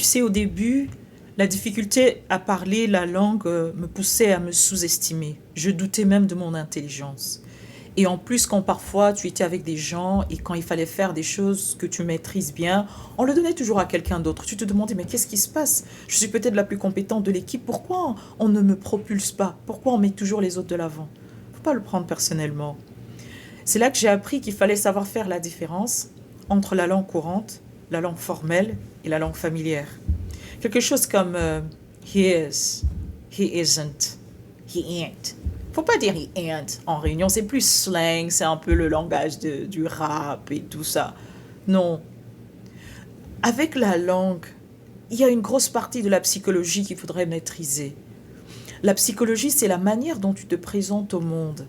sais, au début, la difficulté à parler la langue me poussait à me sous-estimer. Je doutais même de mon intelligence. Et en plus, quand parfois tu étais avec des gens et quand il fallait faire des choses que tu maîtrises bien, on le donnait toujours à quelqu'un d'autre. Tu te demandais, mais qu'est-ce qui se passe? Je suis peut-être la plus compétente de l'équipe. Pourquoi on ne me propulse pas? Pourquoi on met toujours les autres de l'avant? Faut pas le prendre personnellement. C'est là que j'ai appris qu'il fallait savoir faire la différence entre la langue courante, la langue formelle et la langue familière. Quelque chose comme he is, he isn't, he ain't. Faut pas dire he ain't en réunion, c'est plus slang, c'est un peu le langage du rap et tout ça. Non. Avec la langue, il y a une grosse partie de la psychologie qu'il faudrait maîtriser. La psychologie, c'est la manière dont tu te présentes au monde.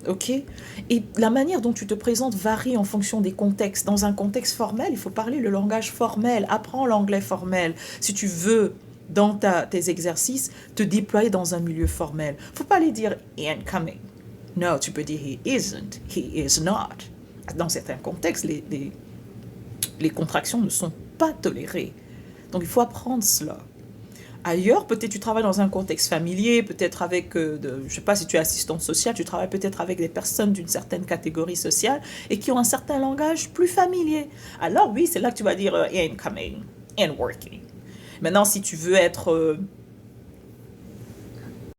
Ok? Et la manière dont tu te présentes varie en fonction des contextes. Dans un contexte formel, il faut parler le langage formel. Apprends l'anglais formel. Si tu veux, dans tes exercices, te déployer dans un milieu formel. Faut pas aller dire he ain't coming. Non, tu peux dire he isn't, he is not. Dans certains contextes, les contractions ne sont pas tolérées. Donc il faut apprendre cela. Ailleurs, peut-être tu travailles dans un contexte familier, peut-être avec, je ne sais pas si tu es assistante sociale, tu travailles peut-être avec des personnes d'une certaine catégorie sociale et qui ont un certain langage plus familier. Alors oui, c'est là que tu vas dire ain't coming, ain't working. Maintenant, si tu veux être